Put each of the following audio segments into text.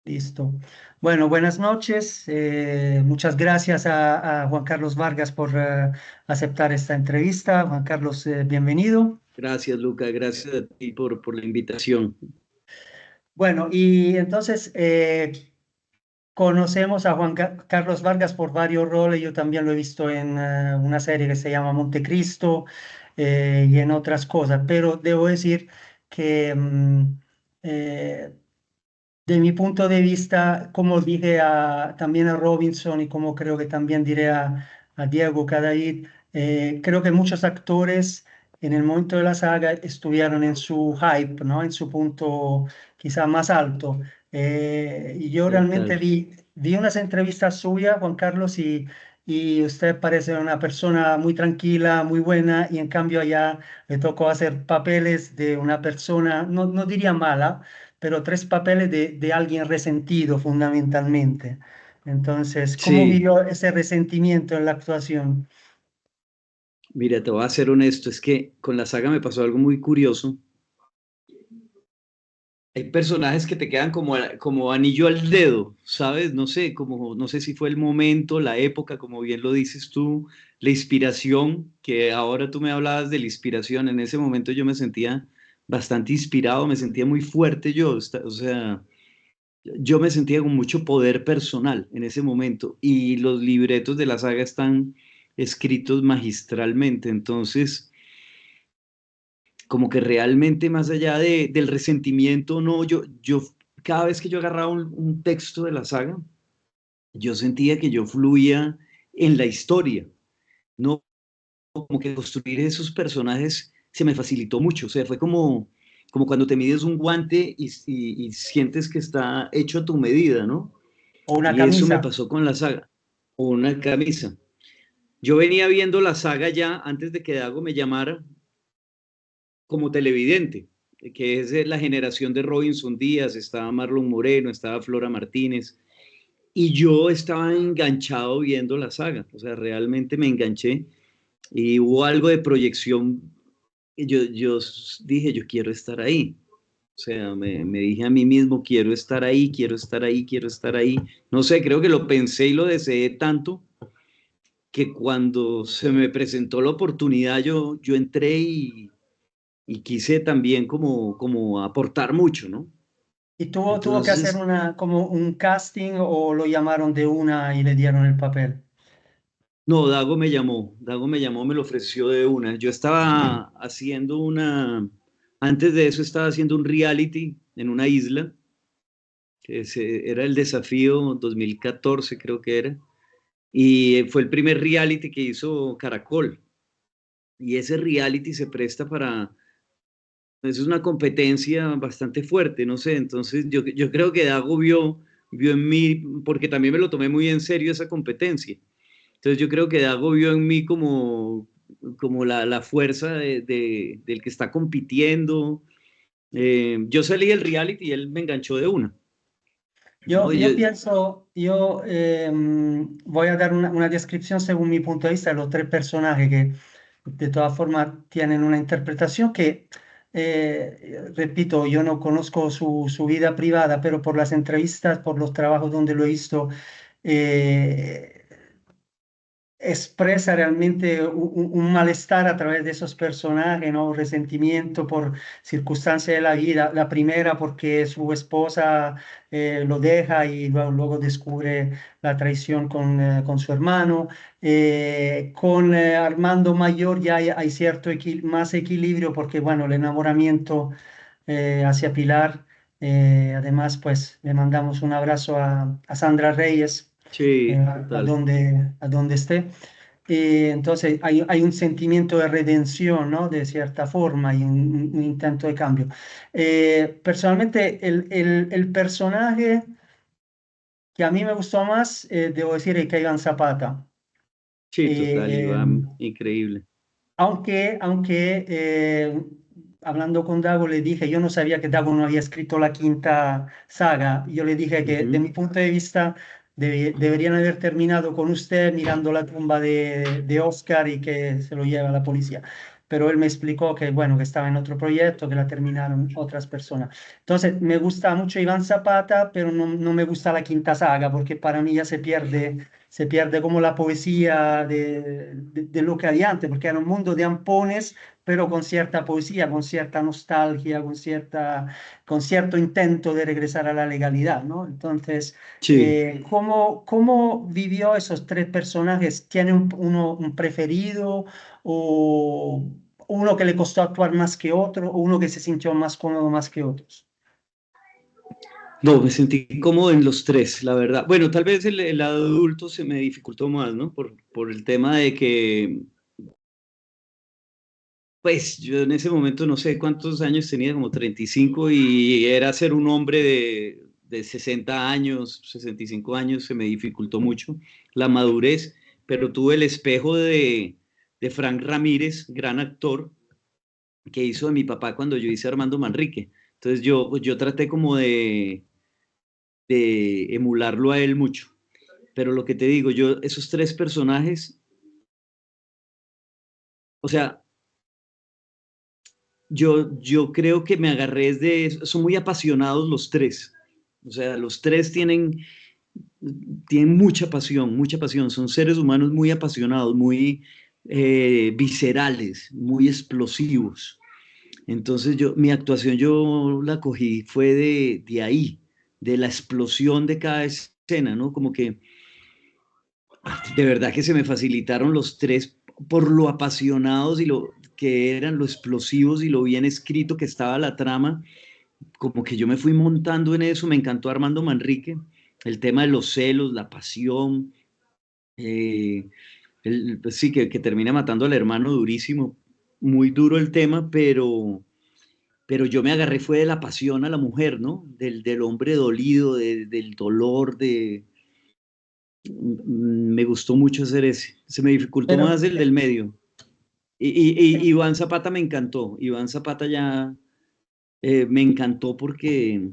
Listo. Bueno, buenas noches. Muchas gracias a Juan Carlos Vargas por aceptar esta entrevista. Juan Carlos, bienvenido. Gracias, Luca, gracias a ti por la invitación. Bueno, y entonces conocemos a Carlos Vargas por varios roles. Yo también lo he visto en una serie que se llama Montecristo y en otras cosas, pero debo decir que eh, de mi punto de vista, como dije también a Robinson y como creo que también diré a Diego Cadavid, creo que muchos actores en el momento de la saga estuvieron en su hype, ¿no? En su punto quizá más alto. Y yo realmente Total. vi unas entrevistas suyas, Juan Carlos, y usted parece una persona muy tranquila, muy buena, y en cambio allá le tocó hacer papeles de una persona, no diría mala, pero tres papeles de alguien resentido fundamentalmente. Entonces, ¿cómo Sí, vivió ese resentimiento en la actuación? mira, te voy a ser honesto, es que con la saga me pasó algo muy curioso. Hay personajes que te quedan como anillo al dedo, ¿sabes? No sé, como, no sé si fue el momento, la época, como bien lo dices tú, la inspiración, que ahora tú me hablabas de la inspiración, en ese momento yo me sentía bastante inspirado, me sentía muy fuerte yo, o sea, yo me sentía con mucho poder personal en ese momento y los libretos de la saga están escritos magistralmente, entonces como que realmente más allá del resentimiento, no, yo cada vez que yo agarraba un texto de la saga, yo sentía que yo fluía en la historia, no como que construir esos personajes se me facilitó mucho, o sea, fue como cuando te mides un guante y sientes que está hecho a tu medida, ¿no? ¿O una Y eso me camisa? pasó con la saga, o una camisa. Yo venía viendo la saga ya antes de que Dago me llamara como televidente, que es la generación de Robinson Díaz, estaba Marlon Moreno, estaba Flora Martínez, y yo estaba enganchado viendo la saga, o sea, realmente me enganché y hubo algo de proyección, yo dije, yo quiero estar ahí. O sea, me dije a mí mismo, quiero estar ahí, quiero estar ahí, quiero estar ahí. No sé, creo que lo pensé y lo deseé tanto que cuando se me presentó la oportunidad yo entré y quise también como aportar mucho, ¿no? ¿Y tuvo que hacer Entonces, como un casting o lo llamaron de una y le dieron el papel? no, Dago me llamó, me lo ofreció de una. Yo estaba haciendo antes de eso estaba haciendo un reality en una isla, era el desafío 2014 creo que era, y fue el primer reality que hizo Caracol. Y ese reality se presta es una competencia bastante fuerte, no sé, entonces yo creo que Dago vio en mí, porque también me lo tomé muy en serio esa competencia, entonces yo creo que Dago vio en mí como la fuerza del que está compitiendo. Yo salí del reality y él me enganchó de una, ¿no? Yo pienso, voy a dar una descripción según mi punto de vista de los tres personajes que de todas formas tienen una interpretación que, repito, yo no conozco su vida privada, pero por las entrevistas, por los trabajos donde lo he visto, eh, expresa realmente un malestar a través de esos personajes, ¿no? Un resentimiento por circunstancias de la vida. La primera porque su esposa lo deja y luego descubre la traición con su hermano. Con Armando Mayor ya hay cierto más equilibrio porque, bueno, el enamoramiento hacia Pilar. Además, pues le mandamos un abrazo a Sandra Reyes, Sí, total. a donde esté. Entonces hay un sentimiento de redención, ¿no? De cierta forma y un intento de cambio. Personalmente, el personaje que a mí me gustó más, debo decir, es Iván Zapata. Sí, total, Eh, Iván, increíble. aunque hablando con Dago le dije, yo no sabía que Dago no había escrito la quinta saga. Yo le dije que de Ujú. mi punto de vista deberían haber terminado con usted mirando la tumba de Oscar y que se lo lleva la policía. pero él me explicó que, bueno, que estaba en otro proyecto, que la terminaron otras personas. Entonces, me gusta mucho Iván Zapata, pero no me gusta la quinta saga, porque para mí ya se pierde como la poesía de lo que había antes, porque era un mundo de ampones, pero con cierta poesía, con cierta nostalgia, con cierto intento de regresar a la legalidad, ¿no? Entonces, Sí. ¿cómo vivió esos tres personajes? ¿Tiene un preferido o uno que le costó actuar más que otro o uno que se sintió más cómodo más que otros? No, me sentí cómodo en los tres, la verdad. Bueno, tal vez el lado adulto se me dificultó más, ¿no? Por el tema de que, pues yo en ese momento no sé cuántos años tenía, como 35, y era ser un hombre de 60 años, 65 años, se me dificultó mucho la madurez, pero tuve el espejo de Frank Ramírez, gran actor, que hizo de mi papá cuando yo hice Armando Manrique. Entonces yo traté como de emularlo a él mucho. Pero lo que te digo, yo, esos tres personajes, o sea, yo creo que me agarré son muy apasionados los tres. O sea, los tres tienen mucha pasión, son seres humanos muy apasionados, muy viscerales, muy explosivos. Entonces mi actuación yo la cogí fue de ahí, de la explosión de cada escena, ¿no? Como que de verdad que se me facilitaron los tres por lo apasionados y lo que eran, lo explosivos y lo bien escrito que estaba la trama, como que yo me fui montando en eso, me encantó Armando Manrique, el tema de los celos, la pasión, eh, pues sí, que termina matando al hermano durísimo, muy duro el tema, pero yo me agarré fue de la pasión a la mujer, ¿no? Del hombre dolido, del dolor, me gustó mucho hacer ese. Se me dificultó Pero, más el del medio. Y Iván Zapata me encantó. Iván Zapata ya me encantó porque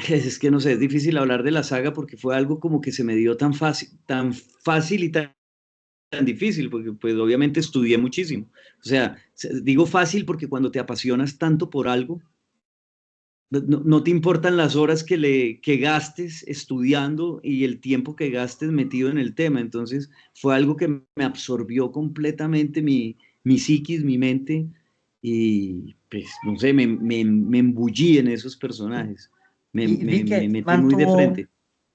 es que no sé, es difícil hablar de la saga porque fue algo como que se me dio tan fácil y tan difícil, porque pues obviamente estudié muchísimo. O sea, digo fácil porque cuando te apasionas tanto por algo, no te importan las horas que gastes estudiando y el tiempo que gastes metido en el tema. Entonces fue algo que me absorbió completamente mi psiquis, mi mente, y pues no sé, me embullí en esos personajes. vi Me que metí muy de frente.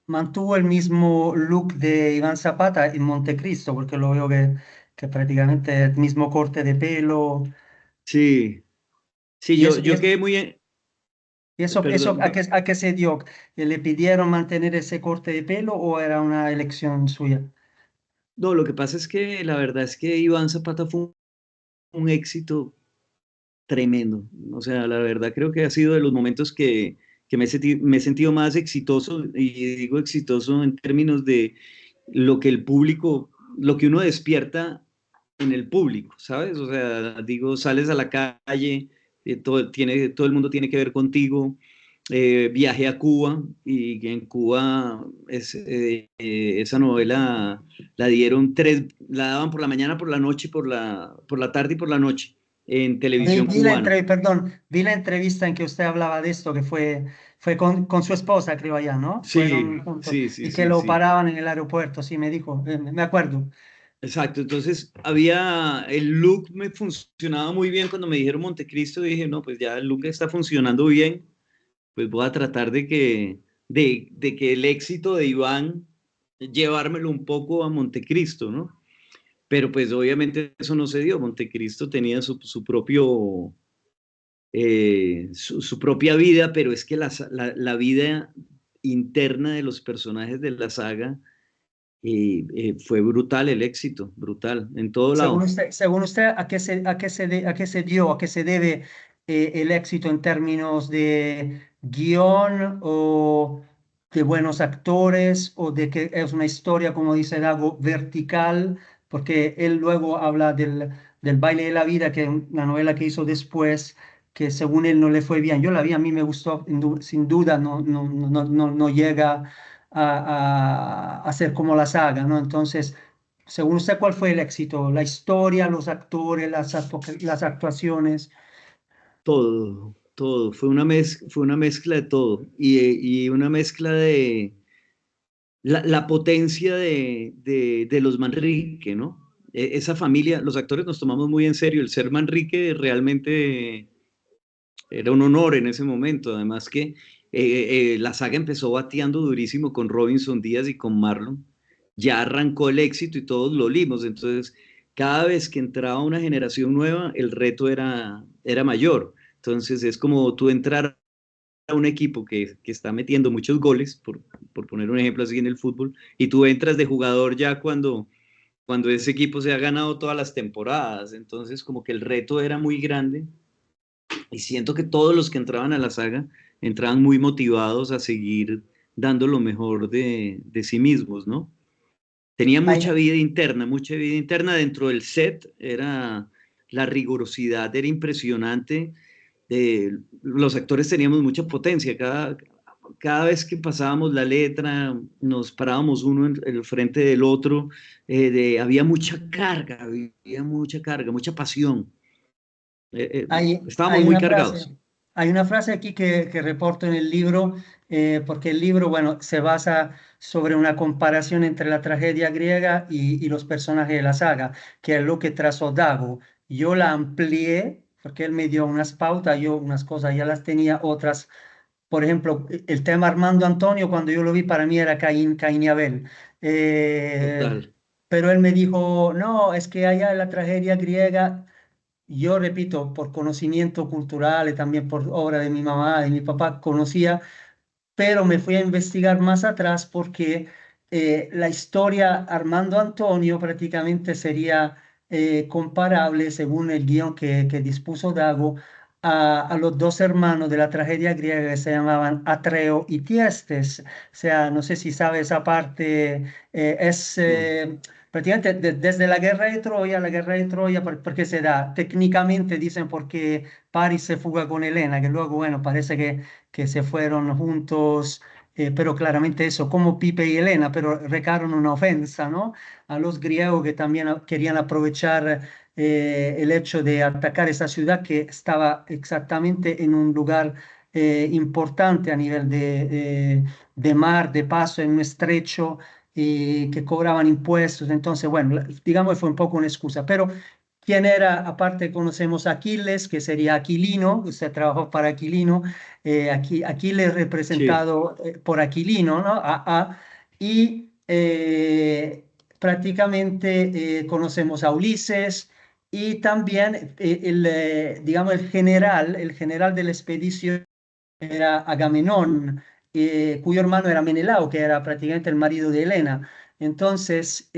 mantuvo el mismo look de Iván Zapata en Montecristo, porque lo veo que prácticamente el mismo corte de pelo. Sí, sí, Y eso, yo quedé muy, eso perdón, a qué se dio? ¿Le pidieron mantener ese corte de pelo o era una elección suya? no, lo que pasa es que la verdad es que Iván Zapata fue un éxito tremendo. O sea, la verdad creo que ha sido de los momentos que me he sentido más exitoso, y digo exitoso en términos de lo que el público, lo que uno despierta en el público, ¿sabes? O sea, digo, sales a la calle, todo el mundo tiene que ver contigo. Viajé a Cuba y en Cuba esa novela la daban por la mañana, por la noche, por la tarde y por la noche en televisión cubana. Perdón, vi la entrevista en que usted hablaba de esto, que fue con su esposa, creo allá, ¿no? Sí, Fueron juntos sí, sí, y que sí, lo sí. paraban en el aeropuerto, sí, me dijo, me acuerdo. Exacto, entonces el look me funcionaba muy bien cuando me dijeron Montecristo, y dije, no, pues ya el look está funcionando bien, pues voy a tratar de que el éxito de Iván, llevármelo un poco a Montecristo, ¿no? Pero pues obviamente eso no se dio. Montecristo tenía su propia vida, pero es que la vida interna de los personajes de la saga fue brutal el éxito, brutal, en todo lado. Según usted, a qué se dio, a qué se debe el éxito en términos de guión o de buenos actores o de que es una historia, como dice Dago, vertical? Porque él luego habla del baile de la vida, que es una novela que hizo después, que según él no le fue bien. Yo la vi, a mí me gustó, sin duda no llega a ser como la saga, ¿no? Entonces... Según usted, ¿cuál fue el éxito? ¿La historia, los actores, las actuaciones? Todo, todo. Fue una mezcla de todo. Y una mezcla de la potencia de los Manrique, ¿no? Esa familia, los actores nos tomamos muy en serio. El ser Manrique realmente era un honor en ese momento. Además que la saga empezó bateando durísimo con Robinson Díaz y con Marlon. Ya arrancó el éxito y todos lo olimos. Entonces, cada vez que entraba una generación nueva, el reto era mayor. Entonces, es como tú entrar a un equipo que está metiendo muchos goles, por poner un ejemplo así en el fútbol, y tú entras de jugador ya cuando ese equipo se ha ganado todas las temporadas. Entonces, como que el reto era muy grande y siento que todos los que entraban a la saga entraban muy motivados a seguir dando lo mejor de sí mismos, ¿no? Tenía Hay, mucha vida interna dentro del set, la rigurosidad era impresionante, los actores teníamos mucha potencia, cada vez que pasábamos la letra, nos parábamos uno en el frente del otro, había mucha carga, mucha pasión, estábamos hay muy una frase, cargados. hay una frase aquí que reporto en el libro, porque el libro, bueno, se basa sobre una comparación entre la tragedia griega y los personajes de la saga, que es lo que trazó Dago. Yo la amplié porque él me dio unas pautas, yo unas cosas ya las tenía, otras. Por ejemplo, el tema Armando Antonio, cuando yo lo vi, para mí era Caín y Abel. Total. Pero él me dijo, no, es que allá en la tragedia griega, yo repito, por conocimiento cultural y también por obra de mi mamá, de mi papá, conocía, pero me fui a investigar más atrás porque la historia Armando Antonio prácticamente sería comparable, según el guión que dispuso Dago, a los dos hermanos de la tragedia griega que se llamaban Atreo y Tiestes. O sea, no sé si sabe esa parte, es No, prácticamente desde la guerra de Troya, porque se da, técnicamente dicen porque Paris se fuga con Helena, que luego, bueno, parece que se fueron juntos, pero claramente eso, como Pipe y Elena, pero recaron una ofensa, ¿no? A los griegos que también querían aprovechar el hecho de atacar esa ciudad que estaba exactamente en un lugar importante a nivel de mar, de paso, en un estrecho. Y que cobraban impuestos, entonces, bueno, digamos que fue un poco una excusa, pero ¿quién era? Aparte conocemos a Aquiles, que sería Aquilino, usted trabajó para Aquilino, Aquiles sí, representado por Aquilino, ¿no? Y prácticamente conocemos a Ulises y también digamos, el general de la expedición era Agamenón, cuyo hermano era Menelao, que era prácticamente el marido de Helena. Entonces,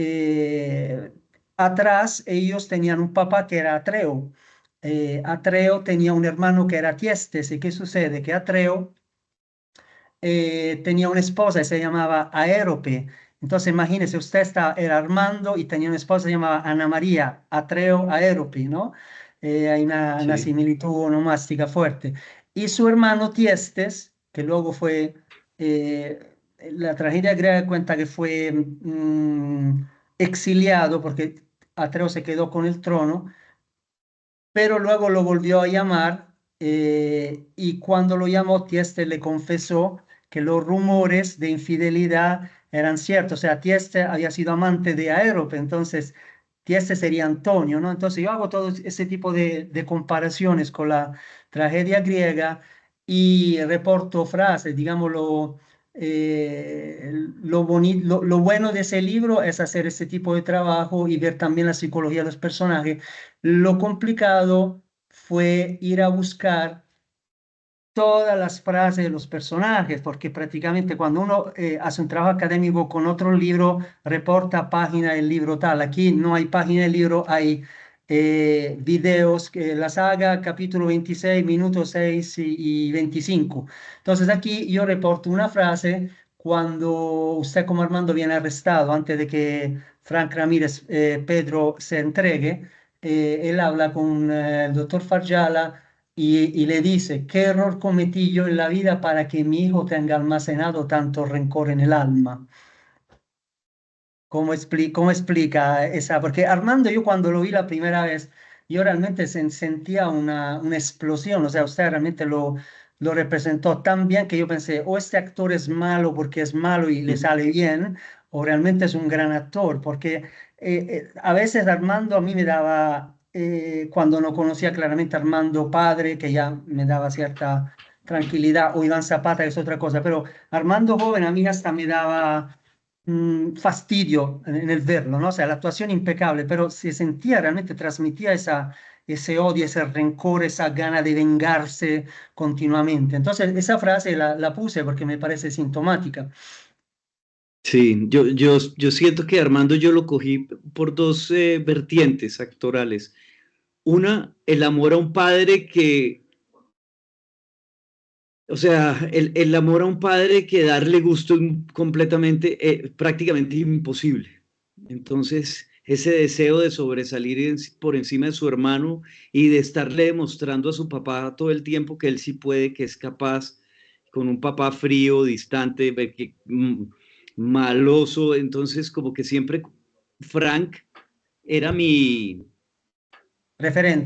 atrás ellos tenían un papá que era Atreo. Atreo tenía un hermano que era Tiestes. ¿Y qué sucede? Que Atreo tenía una esposa y se llamaba Aérope. Entonces, imagínese, era Armando y tenía una esposa que se llamaba Ana María, Atreo Aérope, ¿no? Hay una sí. similitud onomástica fuerte. Y su hermano Tiestes, que luego fue, la tragedia griega cuenta que fue exiliado porque Atreo se quedó con el trono, pero luego lo volvió a llamar y cuando lo llamó, Tieste le confesó que los rumores de infidelidad eran ciertos. O sea, Tieste había sido amante de Aérope, entonces Tieste sería Antonio, ¿no? Entonces yo hago todo ese tipo de comparaciones con la tragedia griega y reporto frases, digámoslo. Lo bueno de ese libro es hacer este tipo de trabajo y ver también la psicología de los personajes. Lo complicado fue ir a buscar todas las frases de los personajes, porque prácticamente cuando uno hace un trabajo académico con otro libro, reporta página del libro tal. Aquí no hay página del libro, hay videos, la saga, capítulo 26, minutos 6 y 25. Entonces aquí yo reporto una frase cuando usted como Armando viene arrestado, antes de que Frank Ramírez, Pedro, se entregue. Él habla con el doctor Farjala y le dice, ¿qué error cometí yo en la vida para que mi hijo tenga almacenado tanto rencor en el alma? cómo explica esa? Porque Armando, yo cuando lo vi la primera vez, yo realmente sentía una explosión, o sea, usted realmente lo representó tan bien que yo pensé, o este actor es malo porque es malo y le sale bien, o realmente es un gran actor, porque a veces Armando a mí me daba, cuando no conocía claramente a Armando padre, que ya me daba cierta tranquilidad, o Iván Zapata, que es otra cosa, pero Armando joven a mí hasta me daba fastidio en el verlo, ¿no? O sea, la actuación impecable, pero se sentía realmente, transmitía ese odio, ese rencor, esa gana de vengarse continuamente. Entonces, esa frase la puse porque me parece sintomática. Sí, yo siento que Armando yo lo cogí por dos vertientes actorales. Una, el amor a un padre que, o sea, el amor a un padre que darle gusto es completamente, prácticamente imposible. Entonces, ese deseo de sobresalir por encima de su hermano y de estarle demostrando a su papá todo el tiempo que él sí puede, que es capaz, con un papá frío, distante, maloso. Entonces, como que siempre Frank era mi,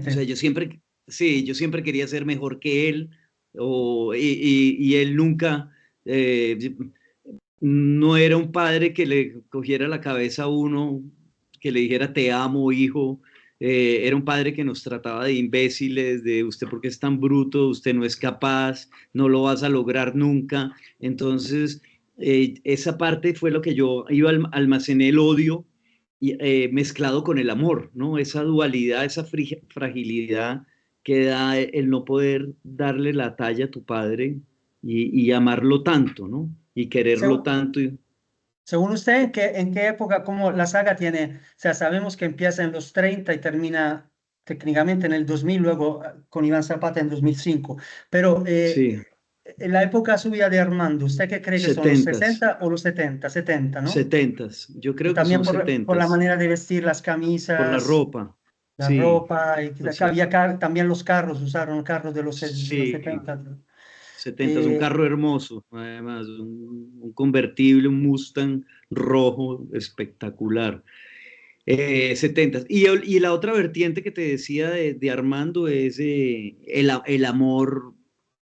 o sea, Referente. yo siempre, sí, yo siempre quería ser mejor que él, y él nunca, eh, no era un padre que le cogiera la cabeza a uno, que le dijera te amo, hijo. Era un padre que nos trataba de imbéciles, de usted porque es tan bruto, usted no es capaz, no lo vas a lograr nunca. Entonces, esa parte fue lo que yo iba almacené el odio mezclado con el amor, ¿no? Esa dualidad, esa fragilidad que da el no poder darle la talla a tu padre y amarlo tanto, ¿no? Y quererlo Según, tanto. según usted, ¿en qué época, cómo la saga tiene? O sea, sabemos que empieza en los 30 y termina técnicamente en el 2000, luego con Iván Zapata en 2005. Pero Sí, en la época suya de Armando, ¿usted qué cree que son los setentas, 60 o los 70? 70, ¿no? setentas, yo creo que También son por la setentas, manera de vestir, las por la camisas, ropa, la sí, ropa, y o quizá sea, había también los carros, usaron carros de los sí, 70. setentas, un Eh, carro hermoso, además, un convertible, un Mustang rojo espectacular. 70. Y la otra vertiente que te decía de Armando es el amor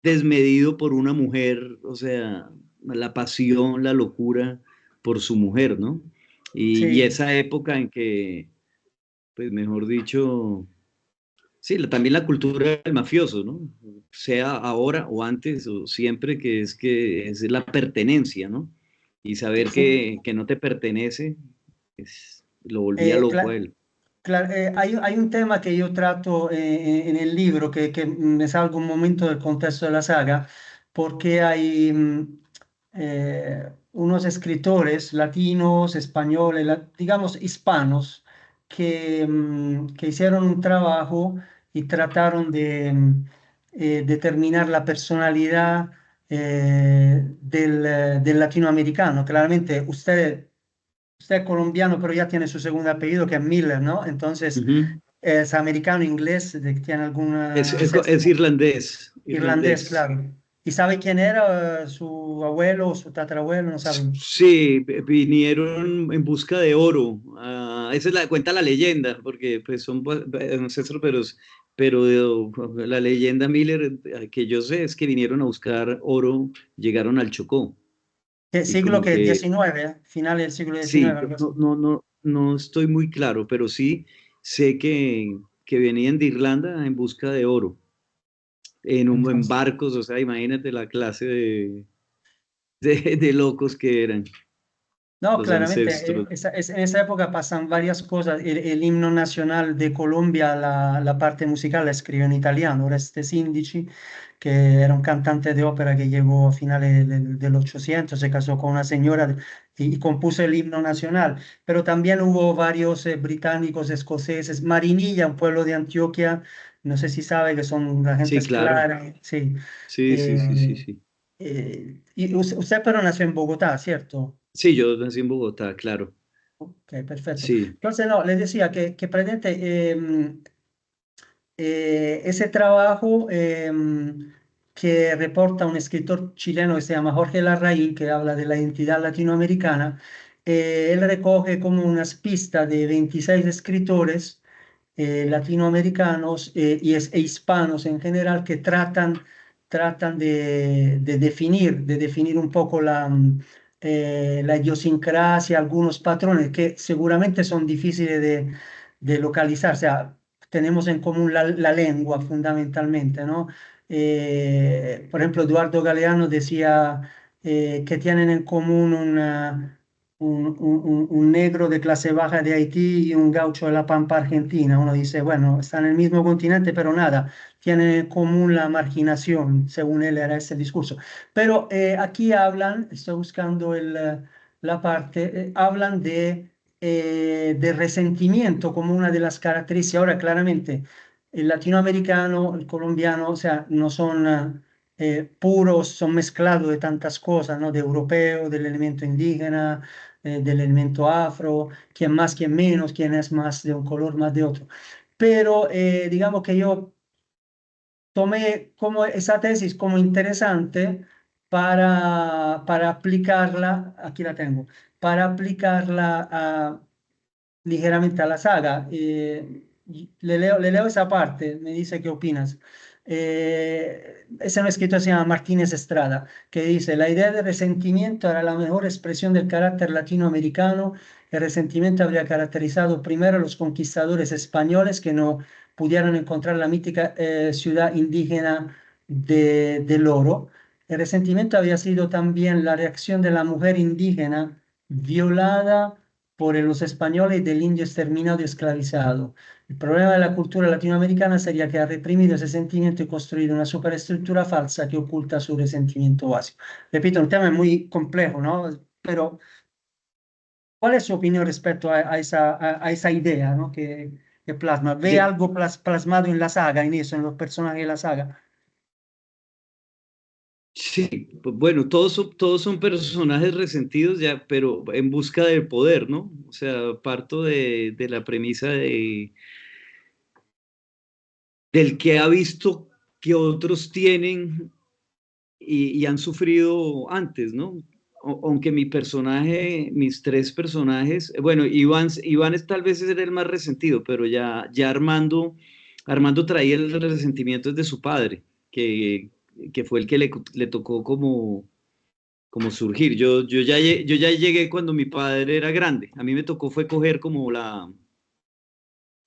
desmedido por una mujer, o sea, la pasión, la locura por su mujer, ¿no? Y sí, esa época en que, pues mejor dicho, sí, también la cultura del mafioso, ¿no? Sea ahora o antes o siempre, que es la pertenencia, ¿no? Y saber sí. que no te pertenece, lo volvía loco a él. Claro, hay un tema que yo trato en el libro que me salgo un momento del contexto de la saga, porque hay unos escritores latinos, españoles, digamos hispanos, que hicieron un trabajo y trataron de determinar la personalidad del latinoamericano. Claramente, usted es colombiano, pero ya tiene su segundo apellido, que es Miller, ¿no? Entonces, Ujú. es americano, inglés, tiene Es, alguna es, es ancestro irlandés, irlandés, irlandés. claro. ¿Y sabe quién era su abuelo o su tatarabuelo? No sabe. Sí, vinieron en busca de oro. Esa es cuenta la leyenda, porque pues son ancestros, la leyenda Miller, que yo sé, es que vinieron a buscar oro, llegaron al Chocó. ¿Qué Y siglo como que que, XIX, finales del siglo XIX, sí, algo así? no estoy muy claro, pero sí sé que venían de Irlanda en busca de oro, en Entonces, barcos, o sea, imagínate la clase de locos que eran no, los claramente, ancestros. en esa época pasan varias cosas. El himno nacional de Colombia, la parte musical la escribió en italiano, Oreste Sindici, que era un cantante de ópera que llegó a finales del 800, se casó con una señora y compuso el himno nacional. Pero también hubo varios británicos, escoceses, Marinilla, un pueblo de Antioquia, no sé si sabe que son la gente Sí, es claro. clara, sí. Sí, sí, sí, sí, Eh, sí. y usted pero nació en Bogotá, ¿cierto? Sí, yo nací en Bogotá, claro. Ok, perfecto. Sí. Entonces, no, les decía que presente ese trabajo que reporta un escritor chileno que se llama Jorge Larraín, que habla de la identidad latinoamericana, él recoge como unas pistas de 26 escritores latinoamericanos e hispanos en general que tratan de definir un poco la idiosincrasia, algunos patrones que seguramente son difíciles de localizar. O sea, tenemos en común la lengua fundamentalmente, ¿no? Por ejemplo, Eduardo Galeano decía que tienen en común un negro de clase baja de Haití y un gaucho de la Pampa Argentina. Uno dice, bueno, están en el mismo continente, pero nada, tienen en común la marginación, según él era ese discurso. Pero aquí hablan, estoy buscando la parte, hablan de resentimiento como una de las características. Ahora, claramente, el latinoamericano, el colombiano, o sea, no son puros, son mezclados de tantas cosas, ¿no? De europeo, del elemento indígena, del elemento afro, quién más, quién menos, quién es más de un color, más de otro. Pero digamos que yo tomé como esa tesis como interesante para aplicarla, aquí la tengo, para aplicarla ligeramente a la saga. Y le leo esa parte, me dice qué opinas. Es un escritor que se llama Martínez Estrada, que dice, la idea de resentimiento era la mejor expresión del carácter latinoamericano. El resentimiento habría caracterizado primero a los conquistadores españoles que no pudieron encontrar la mítica ciudad indígena del Oro. El resentimiento había sido también la reacción de la mujer indígena violada por los españoles del indio exterminado y esclavizado. El problema de la cultura latinoamericana sería que ha reprimido ese sentimiento y construido una superestructura falsa que oculta su resentimiento básico. Repito, un tema muy complejo, ¿no? Pero, ¿cuál es su opinión respecto a esa idea, ¿no? Que plasma? ¿Ve De, algo plasmado en la saga, en eso, en los personajes de la saga? sí, pues bueno, todos son personajes resentidos ya, pero en busca de poder, ¿no? O sea, parto de la premisa del que ha visto que otros tienen y han sufrido antes, ¿no? Aunque mi personaje, mis tres personajes, bueno, Iván es, tal vez era el más resentido, pero ya Armando traía el resentimiento de su padre, que fue el que le tocó como surgir. Yo ya llegué cuando mi padre era grande. A mí me tocó fue coger como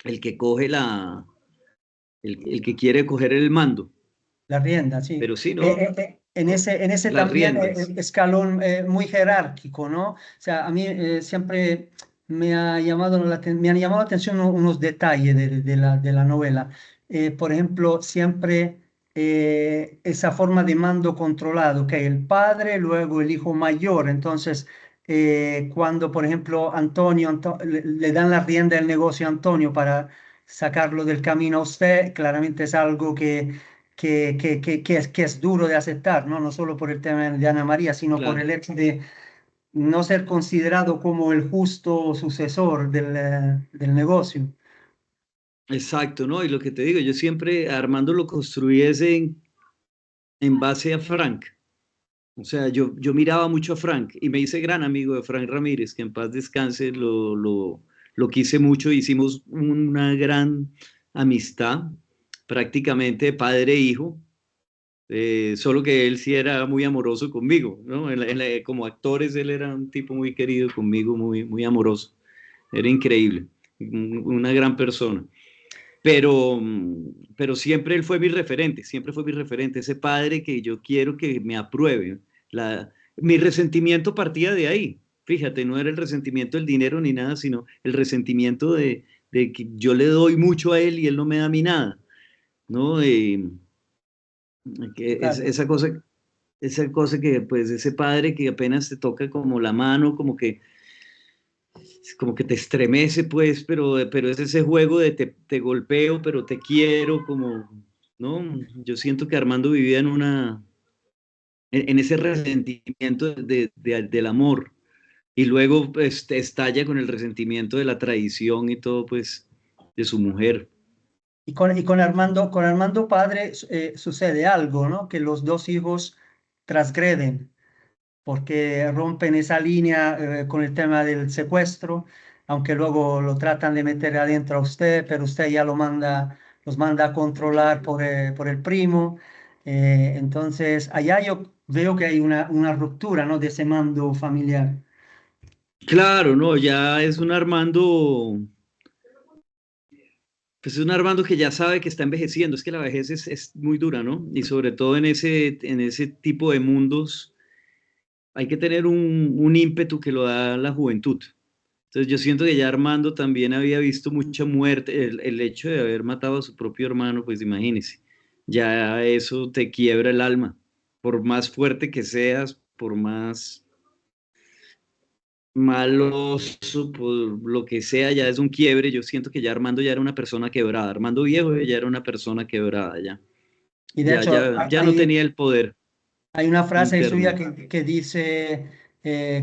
el que coge el que quiere coger el mando. La rienda, sí. Pero sí, ¿no? En ese Las también riendas. escalón muy jerárquico, ¿no? O sea, a mí siempre me han llamado la atención unos detalles de la novela. Por ejemplo, siempre esa forma de mando controlado, que hay el padre, luego el hijo mayor. Entonces, cuando, por ejemplo, le dan la rienda del negocio a Antonio para sacarlo del camino a usted, claramente es algo que es duro de aceptar, ¿no? No solo por el tema de Ana María, sino por Claro. el hecho de no ser considerado como el justo sucesor del negocio. Exacto, ¿no? Y lo que te digo, yo siempre Armando lo construí en base a Frank. O sea, yo miraba mucho a Frank y me hice gran amigo de Frank Ramírez, que en paz descanse, lo quise mucho, hicimos una gran amistad, prácticamente de padre e hijo, solo que él sí era muy amoroso conmigo, ¿no? Como actores, él era un tipo muy querido conmigo, muy amoroso, era increíble, una gran persona. pero, pero siempre él fue mi referente, siempre fue mi referente, ese padre que yo quiero que me apruebe. Mi resentimiento partía de ahí, fíjate, no era el resentimiento del dinero ni nada, sino el resentimiento de que yo le doy mucho a él y él no me da a mí nada, ¿no? Que es, Claro. esa cosa que, pues, ese padre que apenas te toca como la mano, como que te estremece, pues, pero es ese juego de te golpeo, pero te quiero, como, ¿no? Yo siento que Armando vivía en ese resentimiento del amor, y luego pues, te estalla con el resentimiento de la traición y todo, pues, de su mujer. Con Armando padre sucede algo, ¿no? Que los dos hijos transgreden, porque rompen esa línea con el tema del secuestro, aunque luego lo tratan de meter adentro a usted, pero usted ya los manda a controlar por el primo. Entonces, allá yo veo que hay una ruptura, ¿no? De ese mando familiar. Claro, no, ya es un Armando, pues es un Armando que ya sabe que está envejeciendo, es que la vejez es muy dura, ¿no? Y sobre todo en ese tipo de mundos hay que tener un ímpetu que lo da la juventud. Entonces yo siento que ya Armando también había visto mucha muerte, el hecho de haber matado a su propio hermano, pues imagínese, ya eso te quiebra el alma, por más fuerte que seas, por más maloso, por lo que sea, ya es un quiebre. Yo siento que ya Armando ya era una persona quebrada, Armando viejo ya era una persona quebrada, Y de hecho, ya no tenía el poder hay una frase suya interno. que dice,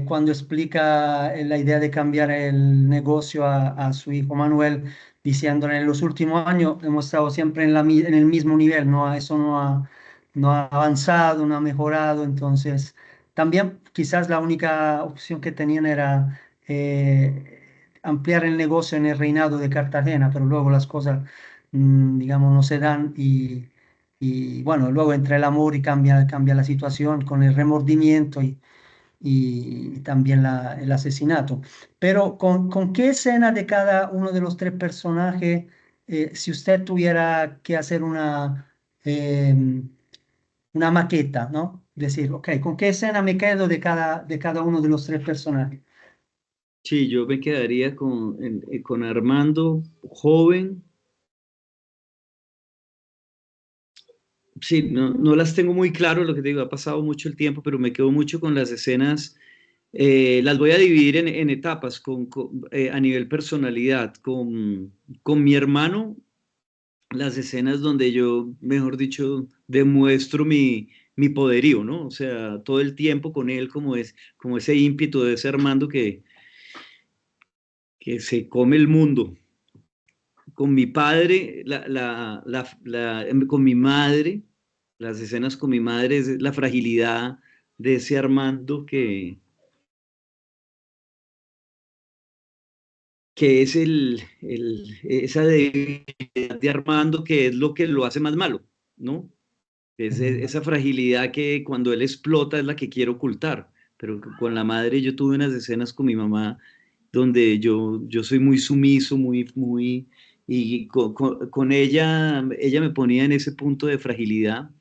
cuando explica la idea de cambiar el negocio a su hijo Manuel, diciéndole, en los últimos años hemos estado siempre en el mismo nivel, ¿no? Eso no ha avanzado, no ha mejorado, entonces también quizás la única opción que tenían era ampliar el negocio en el reinado de Cartagena, pero luego las cosas, digamos, no se dan y bueno, luego entra el amor y cambia la situación con el remordimiento y también el asesinato. Pero con qué escena de cada uno de los tres personajes, si usted tuviera que hacer una maqueta, ¿no? Decir, ok, ¿con qué escena me quedo de cada uno de los tres personajes? Sí, yo me quedaría con Armando joven. Sí, no las tengo muy claro, lo que te digo, ha pasado mucho el tiempo, pero me quedo mucho con las escenas. Las voy a dividir en etapas a nivel personalidad. Con mi hermano, las escenas donde yo, mejor dicho, demuestro mi poderío, ¿no? O sea, todo el tiempo con él, como ese ímpetu de ese Armando que se come el mundo. Con mi padre, con mi madre, las escenas con mi madre es la fragilidad de ese Armando que es esa debilidad de Armando que es lo que lo hace más malo, ¿no? Ujú. Esa fragilidad que cuando él explota es la que quiere ocultar. Pero con la madre yo tuve unas escenas con mi mamá donde yo soy muy sumiso, y con ella me ponía en ese punto de fragilidad,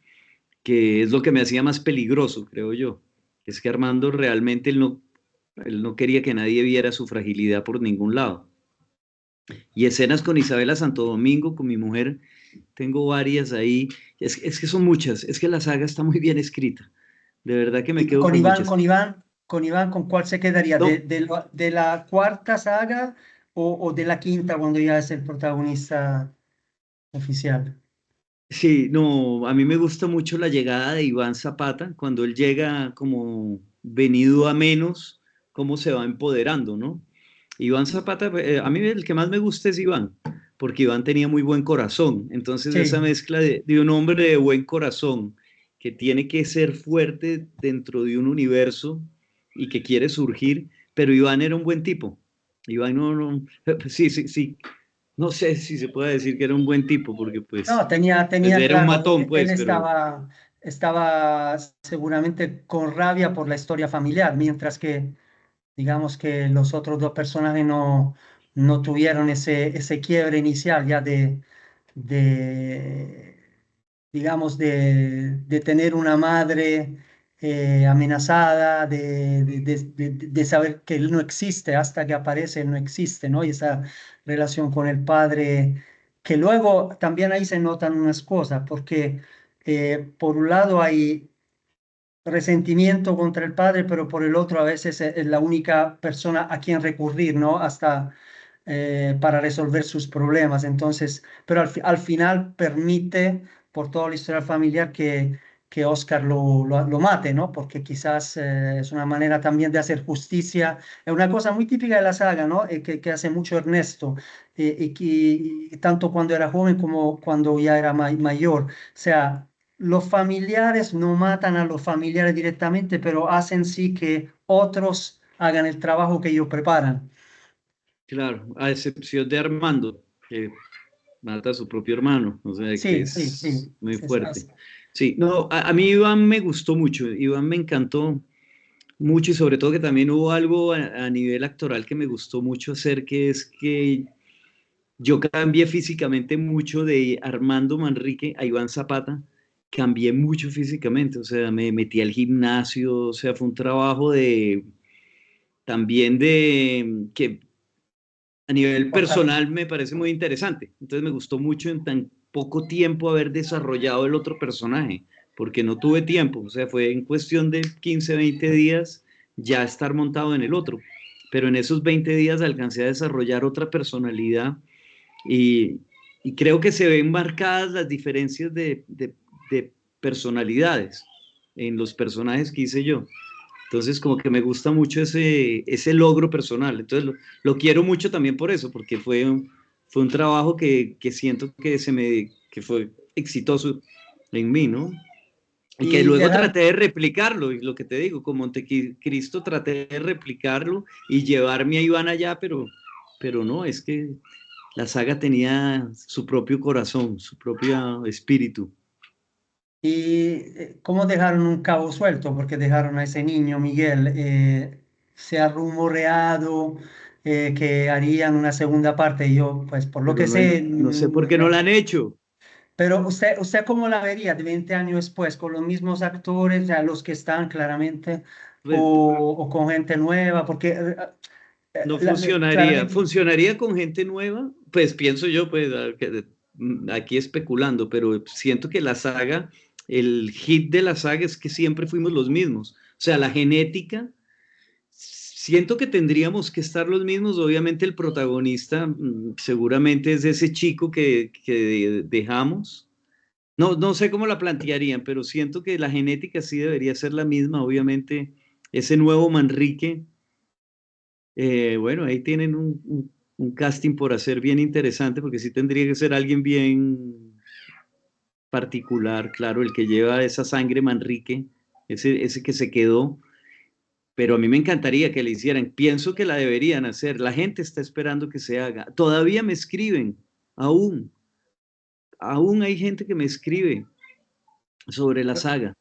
que es lo que me hacía más peligroso, creo yo. Es que Armando realmente él no quería que nadie viera su fragilidad por ningún lado. Y escenas con Isabela Santo Domingo, con mi mujer, tengo varias ahí. Es que son muchas, es que la saga está muy bien escrita. De verdad que me Y quedo con muchas. Con Iván, ¿con cuál se quedaría? No, De la cuarta saga o de la quinta cuando ya es el protagonista oficial? sí, no, a mí me gusta mucho la llegada de Iván Zapata, cuando él llega como venido a menos, cómo se va empoderando, ¿no? Iván Zapata, a mí el que más me gusta es Iván, porque Iván tenía muy buen corazón. Entonces, esa Sí, mezcla de un hombre de buen corazón que tiene que ser fuerte dentro de un universo y que quiere surgir, pero Iván era un buen tipo. Iván sí, sí, sí. No sé si se puede decir que era un buen tipo, porque no, pues tenía era un claro, matón, él pues, pero estaba seguramente con rabia por la historia familiar, mientras que digamos que los otros dos personajes no tuvieron ese quiebre inicial ya de, digamos, de tener una madre amenazada, de saber que él no existe hasta que aparece, él no existe, ¿no? Y esa relación con el padre, que luego también ahí se notan unas cosas, porque por un lado hay resentimiento contra el padre, pero por el otro a veces es la única persona a quien recurrir, ¿no? Hasta para resolver sus problemas. Entonces, pero al final permite, por toda la historia familiar, que Oscar lo mate, ¿no? Porque quizás es una manera también de hacer justicia. Es una cosa muy típica de la saga, ¿no? Que hace mucho Ernesto, y tanto cuando era joven como cuando ya era mayor. O sea, los familiares no matan a los familiares directamente, pero hacen sí que otros hagan el trabajo que ellos preparan. Claro, a excepción de Armando, que mata a su propio hermano, o sea que Sí, sí, es sí. muy fuerte. Sí, no, a mí Iván me gustó mucho, Iván me encantó mucho y sobre todo que también hubo algo a nivel actoral que me gustó mucho hacer, que es que yo cambié físicamente mucho de Armando Manrique a Iván Zapata, cambié mucho físicamente, o sea, me metí al gimnasio, o sea, fue un trabajo de también de que a nivel Importante. personal me parece muy interesante. Entonces me gustó mucho en tan poco tiempo haber desarrollado el otro personaje, porque no tuve tiempo, o sea, fue en cuestión de 15, 20 días ya estar montado en el otro. Pero en esos 20 días alcancé a desarrollar otra personalidad y, y creo que se ven marcadas las diferencias de personalidades en los personajes que hice yo. Entonces, como que me gusta mucho ese logro personal. Entonces, lo quiero mucho también por eso, porque fue un trabajo que siento que fue exitoso en mí, ¿no? Y que Y luego dejar, traté de replicarlo, y lo que te digo, con Montecristo traté de replicarlo y llevarme a Iván allá, pero no, es que la saga tenía su propio corazón, su propio espíritu. ¿cómo dejaron un cabo suelto? Porque dejaron a ese niño, Miguel, se ha rumoreado que harían una segunda parte. Yo, pues por lo Pero que no, sé, no sé por qué no la han hecho. pero usted cómo la vería de 20 años después, con los mismos actores, ya los que están claramente, Pues, o con gente nueva, porque no funcionaría. claramente, ¿Funcionaría con gente nueva? Pues pienso yo, pues aquí especulando, pero siento que la saga, el hit de la saga es que siempre fuimos los mismos. O sea, la genética, siento que tendríamos que estar los mismos. Obviamente el protagonista seguramente es ese chico que dejamos. No, no sé cómo la plantearían, pero siento que la genética sí debería ser la misma. Obviamente ese nuevo Manrique. Bueno, ahí tienen un casting por hacer bien interesante, porque sí tendría que ser alguien bien particular, claro, el que lleva esa sangre Manrique, ese que se quedó, pero a mí me encantaría que le hicieran, pienso que la deberían hacer, la gente está esperando que se haga, todavía me escriben, aún, aún hay gente que me escribe sobre la saga.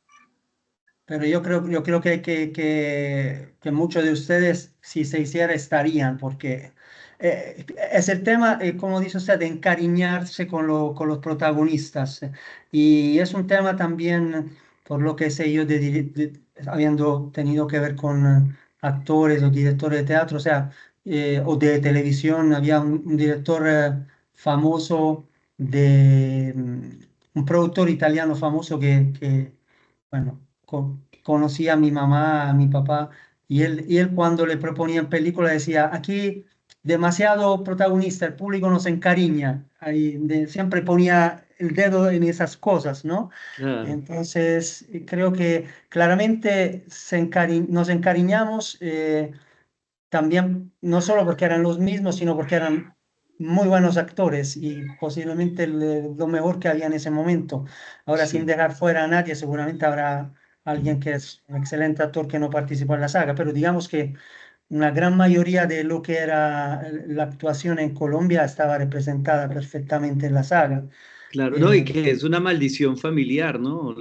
pero yo creo que muchos de ustedes, si se hiciera, estarían, porque es el tema, como dice usted, de encariñarse con, con los protagonistas. Y es un tema también, por lo que sé yo, habiendo tenido que ver con actores o directores de teatro, o sea, o de televisión, había un director famoso un productor italiano famoso bueno, conocí a mi mamá, a mi papá, y él cuando le proponían películas decía, aquí demasiado protagonista, el público nos encariña, ahí siempre ponía el dedo en esas cosas, ¿no? Claro, Entonces, creo que claramente nos encariñamos también, no solo porque eran los mismos, sino porque eran muy buenos actores y posiblemente lo mejor que había en ese momento. Ahora, sin sí. dejar fuera a nadie, seguramente habrá alguien que es un excelente actor que no participó en la saga, pero digamos que una gran mayoría de lo que era la actuación en Colombia estaba representada perfectamente en la saga. Claro, no, y Eh, que es una maldición familiar, ¿no?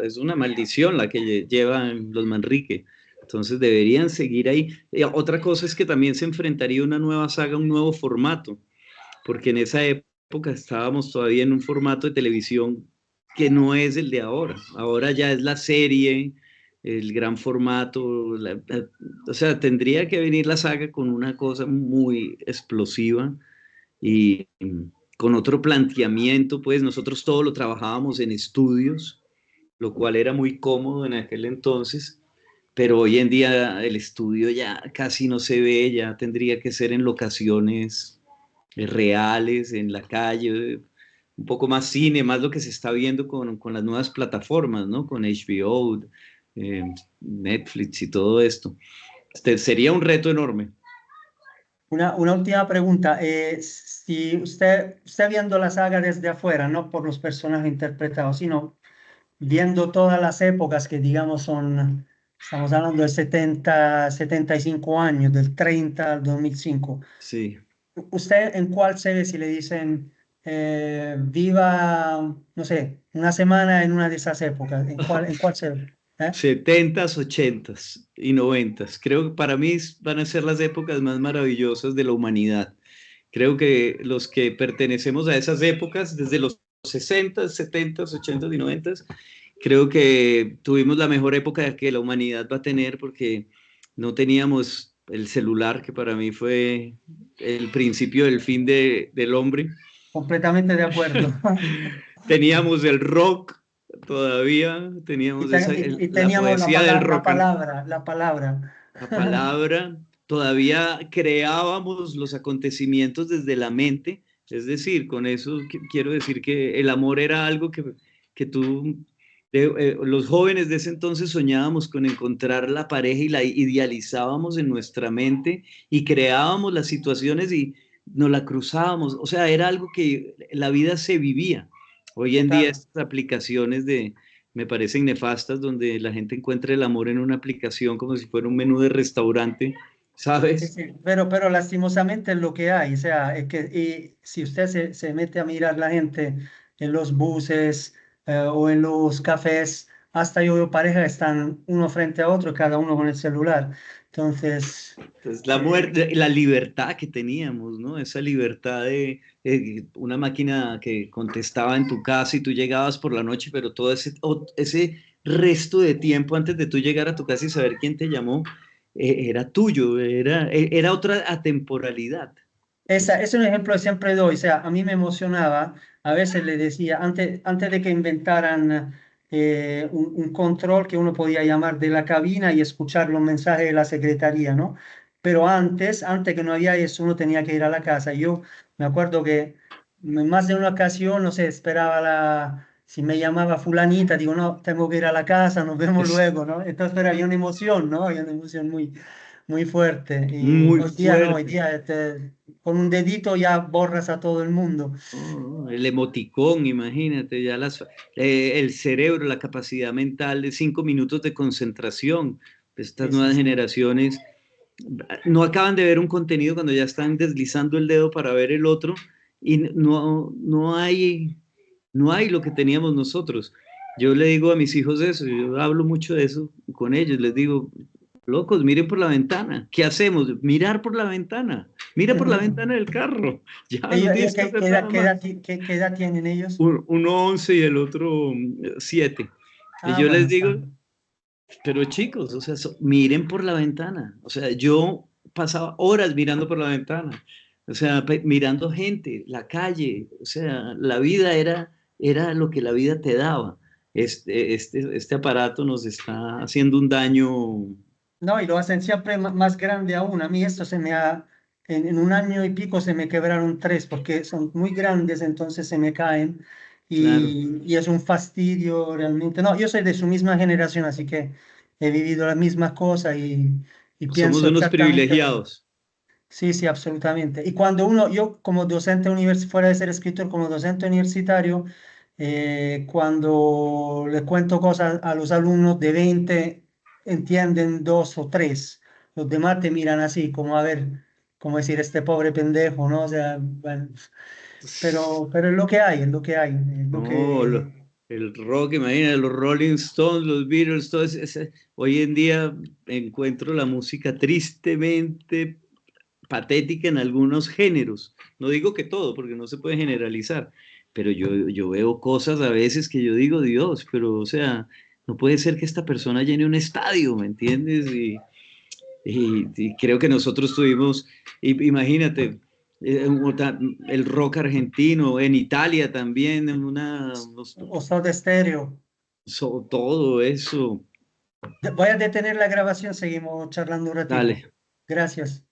Es una maldición la que llevan los Manrique. Entonces deberían seguir ahí. Otra cosa es que también se enfrentaría una nueva saga, un nuevo formato, porque en esa época estábamos todavía en un formato de televisión que no es el de ahora. Ahora ya es la serie, el gran formato. O sea, tendría que venir la saga con una cosa muy explosiva y con otro planteamiento, pues nosotros todo lo trabajábamos en estudios, lo cual era muy cómodo en aquel entonces, pero hoy en día el estudio ya casi no se ve, ya tendría que ser en locaciones reales, en la calle, un poco más cine, más lo que se está viendo con las nuevas plataformas, ¿no? Con HBO, eh, Netflix y todo esto. Sería un reto enorme. una última pregunta. Si usted viendo la saga desde afuera, no por los personajes interpretados, sino viendo todas las épocas que digamos son, estamos hablando de 70, 75 años, del 30 al 2005. Sí. ¿Usted en cuál se ve si le dicen viva, no sé, una semana en una de esas épocas? En cuál se ve? ¿Eh? 70s, 80s y 90s. Creo que para mí van a ser las épocas más maravillosas de la humanidad. Creo que los que pertenecemos a esas épocas, desde los 60s, 70s, 80s y 90s, creo que tuvimos la mejor época que la humanidad va a tener porque no teníamos el celular, que para mí fue el principio del fin del hombre. Completamente de acuerdo. Teníamos el rock todavía, Y, teníamos y la teníamos poesía del la rock palabra, la palabra. la palabra, todavía creábamos los acontecimientos desde la mente, es decir, con eso quiero decir que el amor era algo que los jóvenes de ese entonces soñábamos con encontrar la pareja y la idealizábamos en nuestra mente y creábamos las situaciones y nos la cruzábamos, o sea, era algo que la vida se vivía. Hoy en día Total. estas aplicaciones me parecen nefastas, donde la gente encuentra el amor en una aplicación como si fuera un menú de restaurante, Sí, ¿sabes? sí, pero lastimosamente es lo que hay, o sea, es que y si usted se mete a mirar la gente en los buses o en los cafés, hasta yo veo parejas que están uno frente a otro, cada uno con el celular. Entonces, Entonces, la eh, muerte, la libertad que teníamos, ¿no? Esa libertad de una máquina que contestaba en tu casa y tú llegabas por la noche, pero todo ese resto de tiempo antes de tú llegar a tu casa y saber quién te llamó, era tuyo, era otra atemporalidad. esa es un ejemplo que siempre doy, o sea, a mí me emocionaba, a veces le decía, antes de que inventaran un control que uno podía llamar de la cabina y escuchar los mensajes de la secretaría, ¿no? Pero antes que no había eso, uno tenía que ir a la casa. Yo me acuerdo que en más de una ocasión, no sé, esperaba si me llamaba fulanita, digo, no, tengo que ir a la casa, nos vemos Es luego, ¿no? Entonces, pero había una emoción, ¿no? Había una emoción muy fuerte. Y muy hoy día no, hoy fuerte. día con un dedito ya borras a todo el mundo. Oh, el emoticón, imagínate, el cerebro, la capacidad mental de 5 minutos de concentración. Estas Sí, sí, nuevas sí. generaciones no acaban de ver un contenido cuando ya están deslizando el dedo para ver el otro y no hay lo que teníamos nosotros. Yo le digo a mis hijos eso, yo hablo mucho de eso con ellos, les digo, locos, miren por la ventana, ¿qué hacemos? Mirar por la ventana, mira por la ventana del carro, ya no tienes que hacer nada más. Qué edad tienen ellos? Uno 11 y el otro 7. Y Ah, yo bueno, les digo, están. pero chicos, o sea, miren por la ventana. O sea, yo pasaba horas mirando por la ventana. O sea, mirando gente, la calle. O sea, la vida era lo que la vida te daba. Este aparato nos está haciendo un daño. No, y lo hacen siempre más grande aún. A mí esto en un año y pico se me quebraron tres porque son muy grandes, entonces se me caen Claro, y es un fastidio realmente. No, yo soy de su misma generación, así que he vivido las mismas cosas y somos pienso unos exactamente lo mismo. privilegiados. Sí, sí, absolutamente. Y cuando yo como docente fuera de ser escritor, como docente universitario, cuando le cuento cosas a los alumnos de 20 entienden dos o tres. Los demás te miran así, como a ver, como decir, este pobre pendejo, ¿no? O sea, bueno, pero es lo que hay, es lo que hay, es lo No, que... el rock, imagínate, los Rolling Stones, los Beatles, hoy en día encuentro la música tristemente patética en algunos géneros. No digo que todo, porque no se puede generalizar, pero yo veo cosas a veces que yo digo, Dios, pero o sea, no puede ser que esta persona llene un estadio, ¿me entiendes? Y creo que nosotros tuvimos, imagínate, el rock argentino, en Italia también, O Soda Stereo. todo eso. Voy a detener la grabación, seguimos charlando un Dale. ratico. Gracias.